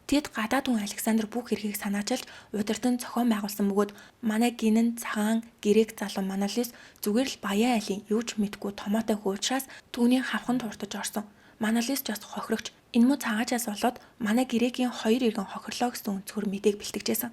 Тэд гадаад хүн Александр бүх хэргийг санаачилж удирдан зохион байгуулсан бөгөөд манай гинэн цагаан грек залуу Манолис зүгээр л баян айлын юу ч мэдгүй томоотой хөөчраас түүний хавхан туртаж орсон. Манолис ч бас хохирогч. Энэ муу цагаачаас болоод манай грекийн 2 иргэн хохирлоо гэсэн өнцгөр мэдээг бэлтгэжсэн.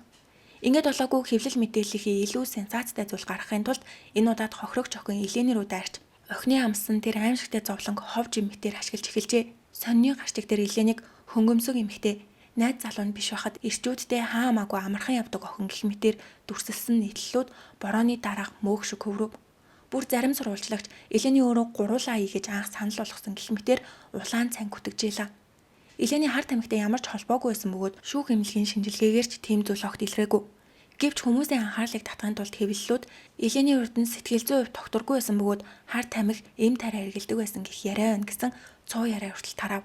Ингээд болоогүй хэвлэл мэдээллийнхээ илүү сенсацтай зүйл гаргахын тулд энэ удаад хохирогч охин Елени рүү дайрч охины амссан тэр аимшигтэй зовлонг ховж эмэгтэйр ашиглаж эхэлжээ. Сонины гарчдаг тэр Еленийг хөнгөмсөг эмэгтэй найз залуу нь биш байхад ирчүүдтэй хаамаагүй амархан явдаг охин гэх мэтээр дүрсэлсэн нийтлэлүүд борооны дараах мөөх шиг хөврөв. Бүр зарим сурвалжлагч Елени өөрөө гуруулаа ийгэж анх санал болгосон гэх мэтээр улаан цанг хүтгжээлээ. Елени харт тамхитай ямар ч холбоогүй байсан бөгөөд шүүх эмнэлгийн шинжилгээгээр ч тийм зүйл огт илрээгүй. Гэвч хүмүүсийн анхаарлыг татахын тулд хэвлэлүүд Елени урд нь сэтгэл зүйн хувь тогтворгүй байсан бөгөөд харт тамхи эм тарай хэргэлдэг байсан гэх яриа байна гэсэн цуу яриа хүртэл тарав.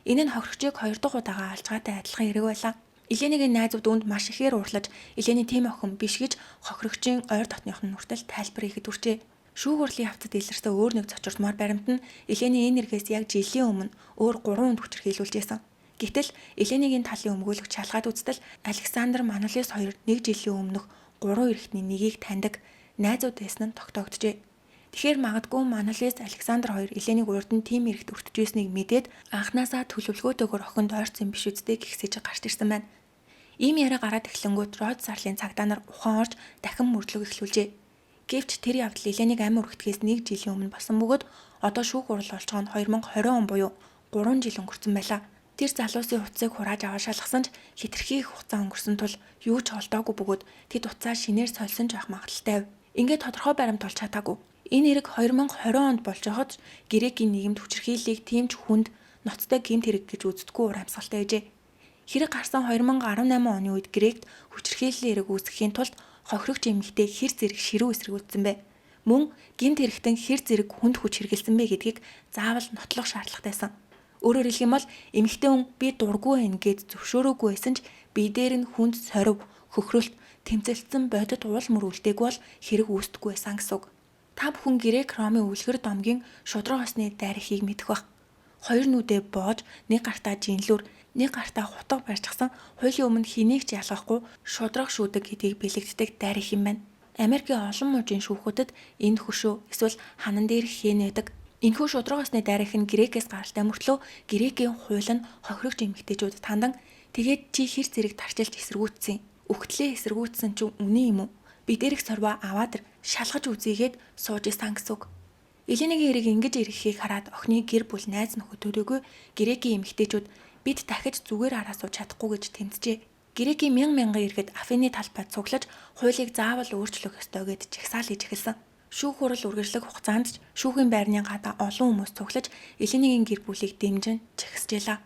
Энэ нь хохирогчийг 2 дахь удаага алжгаатай адилхан хэрэг байлаа. Еленигийн найзууд үүнд маш ихээр уурлаж Елени тийм охин биш гэж хохирогчийн ойр дотных нь нүртэл тайлбар хийхэд хүрчээ. Шүүх хурлын явцад илэрсэн өөр нэг цочртмоор баримт нь Елени энэ эргээс яг жилийн өмнө өөр 3 хүнд хүчирхийлүүлжсэн. Гэтэл Еленигийн талын өмгөөлөгч шалгаад үзтэл Александр Манолис 2 1 жилийн өмнөх 3 эрэгтний нэгийг таньдаг найзууд байсан нь тогтоогджээ. Тэгэхээр магадгүй Манолис Александр 2 Еленийг урд нь тийм эрэгт өртөжсэнийг мэдээд анханасаа төлөвлөгөөтэйгээр охинд ойрцсон биш үсттэй гихсэж гарч ирсэн байна. Ийм яриа гараад эхлэнгүүт Род Сарлын цагдаа нар ухаан орж дахин мөрдлөг эхлүүлжээ. Гэвч тэр явдал Еленийг амь өргөтгөөс 1 жилийн өмнө болсон бөгөөд одоо шүүх хурал болж байгаа нь 2020 он буюу 3 жил өнгөрцөн байлаа. Тэр залуусын утсыг хурааж аваа шалгасан ч хэтэрхий их хугацаа өнгөрсөн тул юу ч олдоогүй бөгөөд тэд утсаа шинээр сольсон ч байх магадaltaй. Ингээд тодорхой баримт олж чадаагүй. Энэ хэрэг 2020 онд болж байхад Грекийн нийгэмд хүчирхийллийг тийм ч хүнд ноцтой гэмт хэрэг гэж үздэггүй ур амьсгалтай байжээ. Хэрэг гарсан 2018 оны үед Грект хүчирхийллийн хэрэг үүсгэхийн тулд хохирогч эмэгтэй хэр зэрэг ширүү эсрэгүүдсэн бэ? Мөн гэмт хэрэгтэн хэр зэрэг хүнд хүч хэрэгэлсэн бэ гэдгийг заавал нотлох шаардлагатайсан. Өөрөөр хэлэх юм бол эмэгтэй хүн би дургүй байна гэд зөвшөөрөөгүй байсан ч би дээр нь хүнд сорив, хөхрөлт, тэмцэлцсэн бодит уул мөр үлдээг бол хэрэг үүсдэггүй байсан гэсэн үг. Та бүхэн Грек Ромын үлгэр домгийн шудраг осны дайрхийг мэдэх бах. 2 нүдээ боож, нэг гартаа жинлүүр, нэг гартаа хутга барьчихсан хуулийн өмнө хэнийг ч ялгахгүй шудраг шүүдэг гэдгийг бэлэгддэг дайрх юм байна. Америкийн олон мужийн шүүхүүдэд энд хөшөө эсвэл ханан дээр хэн байдаг. Энэхүү шударга усны дараах нь грекээс гаралтай мөртлөө грекийн хууль нь хохирогч эмэгтэйчүүд тандан тэгээд чи хэр зэрэг тарчилж эсэргүүцсэн. Өгтлээ эсэргүүцсэн ч үнэн юм уу? Би дээрх сорвоо аваад шалгаж үзьегээд сууж исэн гэсэн үг. Еленагийн хэрэг ингэж ирэхийг хараад охины гэр бүл найз нөхөд төрөөгүй грекийн эмэгтэйчүүд бид дахиж зүгээр араа сууж чадахгүй гэж тэмцжээ. Грекийн мянган иргэд Афины талбайд цуглаж хуулийг заавал өөрчлөх ёстой гэж жагсаал хийж эхэлсэн. Шүүх хурал үргэлжлэх хугацаанд ч шүүхийн байрны гадаа олон хүмүүс цуглаж Еленагийн гэр бүлийг дэмжин жагсажээ.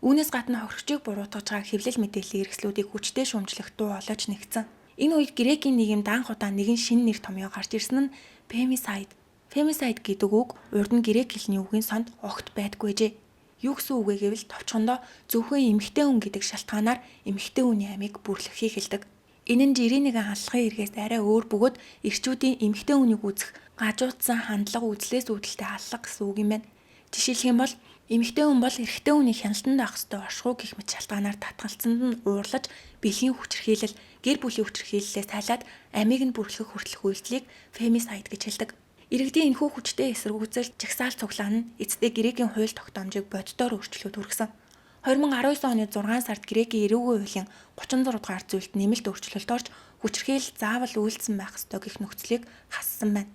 Үүнээс гадна хохирогчийг буруутгаж байгаа хэвлэл мэдээллийн эрсдлүүдийг хүчтэй шүүмжлэх дуу олооч нэгдсэн. Энэ үед грекийн нийгэмд анх удаа нэгэн шинэ нэр томьёо гарч ирсэн нь femicide. Femicide гэдэг үг урд нь грек хэлний үгийн сонд огт байдгүйжээ. Юу гэсэн үг вэ гэвэл товчхондоо зөвхөн эмэгтэй хүн гэдэг шалтгаанаар эмэгтэй хүний амийг бүрлэхийг хэлдэг. Энэ нь жирийн нэгэн аллагын эргээс арай өөр бөгөөд эрчүүдийн эмэгтэй хүнийг үзэх гажуудсан хандлага үзлээс үүдэлтэй аллах гэсэн үг юм байна. Жишээлх юм бол эмэгтэй хүн бол эрэгтэй хүний хяналтанд авах ёстой оршихуй гэх мэт шалтгаанаар татгалцсанд нь уурлаж бэлгийн хүчирхийлэл, гэр бүлийн хүчирхийллээс тайлаад амийг нь бүрлэхэх хүртэлх үйлдэлийг femicide гэж хэлдэг. Иргэдийн энэхүү хүчтэй эсэргүүцэл жагсаал цуглаан нь эцдээ грекийн хууль тогтоомжийг боддоор өөрчлөхөд хүргэсэн. 2019 оны 6 сард грекийн эрүүгийн хуулийн 36 дугаар зүйлд нэмэлт өөрчлөлт орж хүчирхийлэл заавал үйлдсэн байх ёстой гэх нөхцөлийг хассан байна.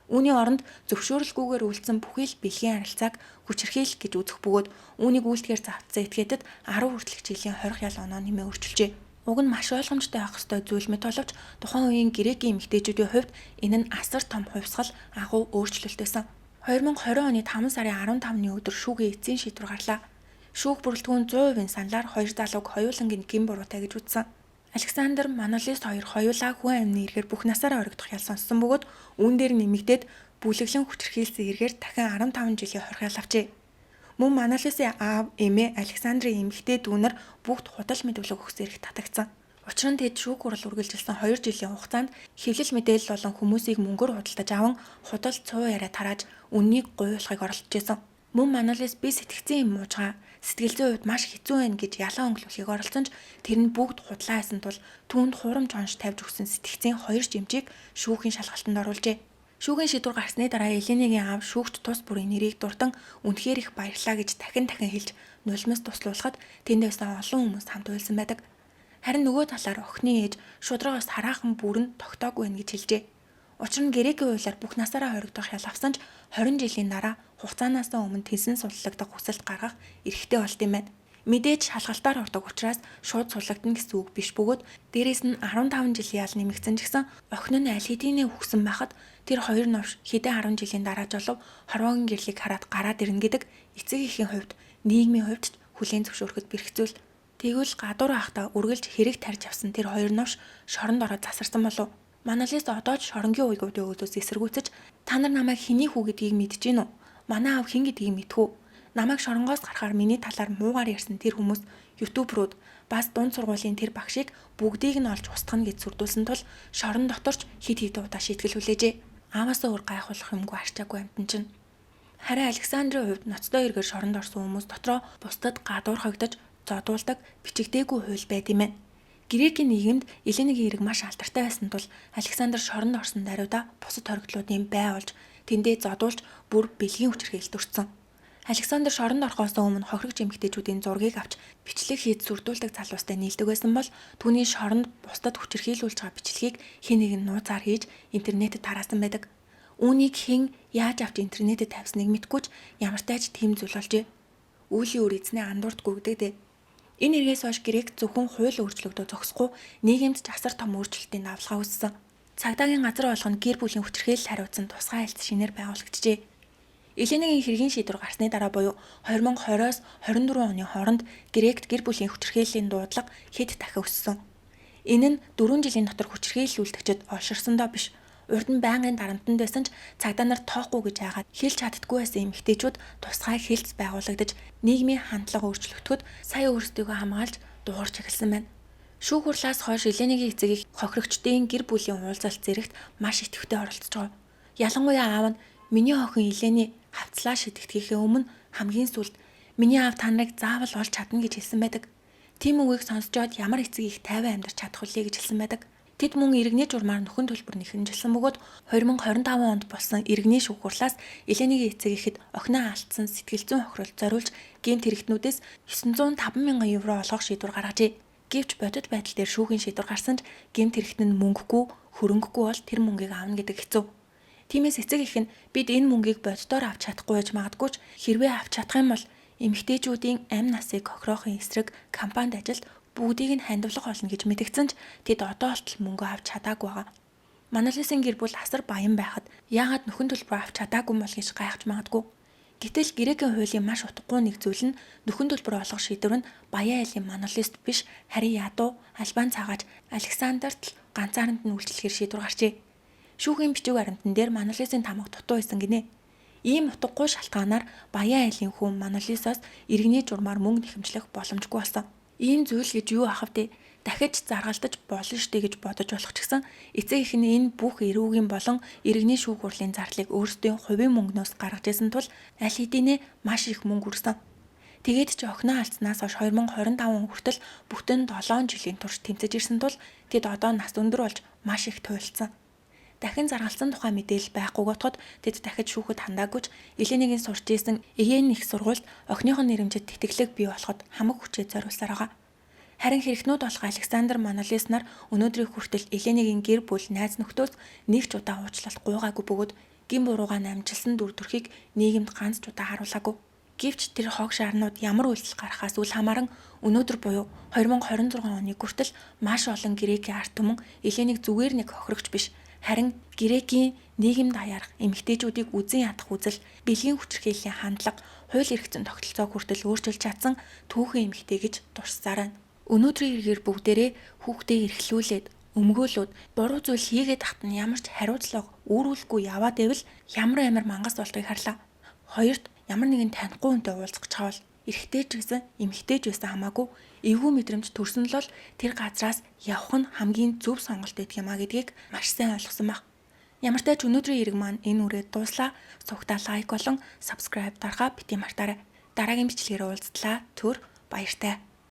Үүний оронд зөвшөөрөлгүйгээр үйлдсэн бүхий л бэлгийн харилцааг хүчирхийлэл гэж үзэх бөгөөд үүнийг үйлдэхээр завцсан этгээдэд 10 хүртэлх жилийн хорих ял оноо нэмээ өөрчилжээ. Уг нь маш ойлгомжтой байх ёстой зүйл мэт боловч тухайн үеийн грекийн эмэгтэйчүүдийн хувьд энэ нь асар том хувьсгал агуу өөрчлөлт байсан. 2020 оны 5 сарын 15-ны өдөр шүүхийн эцсийн шийдвэр гарлаа. Шүүх бүрэлдэхүүн 100% саналаар хоёр залууг хоёулангийн гин буруутай гэж үзсэн. Александр Манолис хоёр хоёулаа хүн амны эргээр бүх насаараа орогдох ял сонссон бөгөөд үүн дээр нэмэгдээд бүлэглэн хүчирхийлсэн эргээр дахин 15 жилийн хорих ял авчээ. Мөн Манолисын аав, эмээ, Александрын эмэгтэй дүүнэр бүгд худал мэдүүлэг өгсөн эрх татагдсан. Учир нь тэд шүүх хурал үргэлжилсэн 2 жилийн хугацаанд хэвлэл мэдээлэл болон хүмүүсийг мөнгөөр худалдаж аван худал цуу яриа тарааж үннийг гуйуулахыг оролдож байсан. Мөн Манолис би сэтгцэн юм уужгаа сэтгэл зүйн хувьд маш хэцүү байна гэж ялан өнгөлөхийг оролцсон ч тэр нь бүгд худлаа байсан тул түүнд хурамч онш тавьж өгсөн сэтгцийн 2 жимжийг шүүхийн шалгалтанд оруулжээ. Шүүхийн шийдвэр гарсны дараа Еленагийн аав шүүгч тус бүрийн нэрийг дурдан үнэхээр их баярлаа гэж дахин хэлж нулимс туслуулахад тэнд байсан олон хүмүүс хамт уйлсан байдаг. Харин нөгөө талаар охины ээж шударгаас хараахан бүрэн тогтоогүй байна гэж хэлжээ. Учир нь грекийн хуулиар бүх насаараа хоригдох ял авсан ч 20 жилийн дараа хугацаанаас өмнө тэнсэн суллагдах хүсэлт гаргах эрхтэй болт юм байна. Мэдээж шалгалтаар ордог учраас шууд суллагдана гэсэн үг биш бөгөөд дээрээс нь 15 жилийн ял нэмэгдсэн ч гэсэн охин нь аль хэдийнэ хүссэн байхад тэр хоёр новш хэдэн 10 жилийн дараа жолов хорвоогийн гэрлийг хараад гараад ирнэ гэдэг эцэг эхийн хувьд нийгмийн хувьд хүлээн зөвшөөрөхөд бэрхцүүл. Тэгвэл гадуур ахта үргэлж хэрэг тарьж авсан тэр хоёр новш шоронд ороод засарсан болов. Манолис одоо ч шоронгийн уйгуудын өөдөөс эсэргүүцэж та нар намайг хэний хүү гэдгийг мэдэж гинүү? Манай аав хэн гэдгийг мэдхүү? Намайг шоронгоос гарахаар миний талаар муугаар ярьсан тэр хүмүүс ютуберууд бас дунд сургуулийн тэр багшийг бүгдийг нь олж устгана гэж сүрдүүлсэн тул шорон доторч хид удаа шийтгэл хүлээжээ. Ааваасаа өөр гайхуулах юмгүй арчаагүй амтан чинь. Харин Александрийн хувьд ноцтой эргээр шоронд орсон хүмүүс дотроо бусдад гадуурхагдаж зодуулдаг бичигдээгүй хууль байд юм байна. Грекийн нийгэмд Еленагийн хэрэг маш алдартай байсан тул Александр шоронд орсон даруйда бусад хоригдлуудын бай олж тэндээ зодуулж бүр бэлгийн хүчирхийлэлд өртсөн. Александр шоронд орохоос өмнө хохирогч эмэгтэйчүүдийн зургийг авч бичлэг хийж сүрдүүлдэг залуустай нийлдэг байсан бол түүний шоронд бусдад хүчирхийлүүлж байгаа бичлэгийг хэн нэгэн нууцаар хийж интернетэд тараасан байдаг. Үүнийг хэн яаж авч интернетэд тавьсныг мэдгүй ч ямар тааж тийм зүйл болжээ. Үүлийн үр эзнээ андуурдгүй гэдэг. Энэ эргээс хойш Грек зөвхөн хууль өөрчлөгдөө зогсохгүй нийгэмд ч асар том өөрчлөлтийн давлгаа үүссэн. Цагдаагийн газар болгоно гэр бүлийн хүчирхийлэл хариуцсан тусгай айлт шинээр байгуулагдчихжээ. Еленагийн хэргийн шийдвэр гарсны дараа буюу 2020-оос 24 оны хооронд Грект гэр бүлийн хүчирхийллийн дуудлага хэд дахин өссөн. Энэ нь 4 жилийн дотор хүчирхийлэл үлдэгчид олширсондоо биш. Урд нь байнгын дарамтанд байсан ч цагдаа нар тоохгүй гэж хайгаад хэлж чаддгүй байсан эмэгтэйчүүд тусгай хэлц байгуулагдаж нийгмийн хандлага өөрчлөгдөхөд сая өөрсдийгөө хамгаалж дуурч эхэлсэн байна. Шүүх хурлаас хойш Еленагийн эцэг их хохирогчдын гэр бүлийн уулзалт зэрэгт маш идэвхтэй оролцож байгаа. Ялангуяа аав нь миний охин Елений хавцлаа шидэтгэхээ өмнө хамгийн сүүлд миний аав та нарыг заавал олж чадна гэж хэлсэн байдаг. Тийм үгийг сонсчоод ямар эцэг их тайван амьдарч чадах вүлээ гэж хэлсэн байдаг. Тэд мөн иргэний журмаар нөхөн төлбөр нэхэмжилсэн бөгөөд 2025 онд болсон иргэний шүүхурлаас Еленагийн эцэг ихэд охиноо алдсан сэтгэл зүйн хохиролд зориулж гэмт хэрэгтнүүдээс 905 мянган евро олгох шийдвэр гаргажээ. Гэвч бодит байдал дээр шүүхийн шийдвэр гарсан ч гэмт хэрэгтэн нь мөнгөгүй, хөрөнгөгүй бол тэр мөнгийг аавна гэдэг хэцүү. Тиймээс эцэг эх нь бид энэ мөнгийг боддоор авч чадахгүй байж магадгүй ч хэрвээ авч чадах юм бол эмэгтэйчүүдийн амь насыг хохироохын эсрэг кампанид ажилд бүгдийг нь хандивлах болно гэж мэдгдсэн ч тэд одоо болтол мөнгө авч чадаагүй байгаа. Маналисын гэр бүл асар баян байхад яагаад нөхөн төлбөр авч чадаагүй мөл гэж гайхаж магадгүй. Гэтэл Грекийн хуулийн маш утгагүй нэг зүйл нь нөхөн төлбөр олгох шийдвэр нь баян айлын Маналист биш харин ядуу Албан цагаач Александрт л ганцаард нь үйлчлэхээр шийдвэр гарчээ. Шүүхийн бичиг баримтан дээр Маналисын тамга дутуу байсан гинэ. Ийм утгагүй шалтгаанаар баян айлын хүн Маналисоос иргэний журмаар мөнгө нэхэмжлэх боломжгүй болсон. Ийм зүйл гэж юу ах вэ? Дахиж заргалдаж болно штэ гэж бодож болох ч гэсэн эцэг эх нь энэ бүх эрүүгийн болон иргэний шүүх хурлын зардлыг өөрсдийн хувийн мөнгнөөс гаргаж исэн тул аль хэдийнэ маш их мөнгө үрсэн. Тэгээд ч охиноо алдснаас хойш 2025 хүртэл бүтэн 7 жилийн турш тэмцэж ирсэн тул тэд одоо нас өндөр болж маш их туйлдсан. Дахин заргалсан тухай мэдээлэл байхгүй готход тэд дахиж шүүхэд хандаагүй ч Еленагийн сурч ийсэн Иен их сургуульд охиныхоо нэрэмжид тэтгэлэг бий болоход хамаг хүчээ зориулсаар байгаа. Харин хэрэгтнүүд болох Александр Маналис нар өнөөдрийн хүртэл Еленагийн гэр бүл найз нөхдөөс нэг ч удаа уучлалт гуйгаагүй бөгөөд гин буруугаа намжилсан дүр төрхийг нийгэмд ганц ч удаа харуулаагүй. Гэвч тэр хог шаарнууд ямар үйлдэл гарахаас үл хамааран өнөөдөр буюу 2026 оны хүртэл маш олон Грекийн ард түмэн Еленыг зүгээр нэг хохирогч биш харин Грекийн нийгэмд хаярах эмэгтэйчүүдийг үзен ядах үзэл, бэлгийн хүчирхийллийн хандлага, хууль эрх зүйн тогтолцоог хүртэл өөрчилж чадсан түүхэн эмэгтэй гэж дурсаар байна. Өнөөдрийн иргээр бүгдээрээ хүүхдээ эрхлүүлээд өмгөөлөд буруу зүйл хийгээд тахт нь ямар ч хариуцлага үүрүүлэхгүй яваад байвал ямар амар мангас болдгийг харлаа. Хоёрт ямар нэгэн танихгүй хүнтэй уулзах чавал эрэгтэй ч гэсэн эмэгтэй ч байсан хамаагүй эвгүй мэдрэмж төрсөн л бол тэр газраас явах нь хамгийн зөв сонголт байдаг юм а гэдгийг маш сайн ойлгосон баг. Ямар ч тач өнөөдрийн ирэг маань энэ үрээд дууслаа. Цугтаа лайк болон subscribe дарахаа бити мартаарай. Дараагийн бичлэгээр уулзтлаа. Түр баяртай.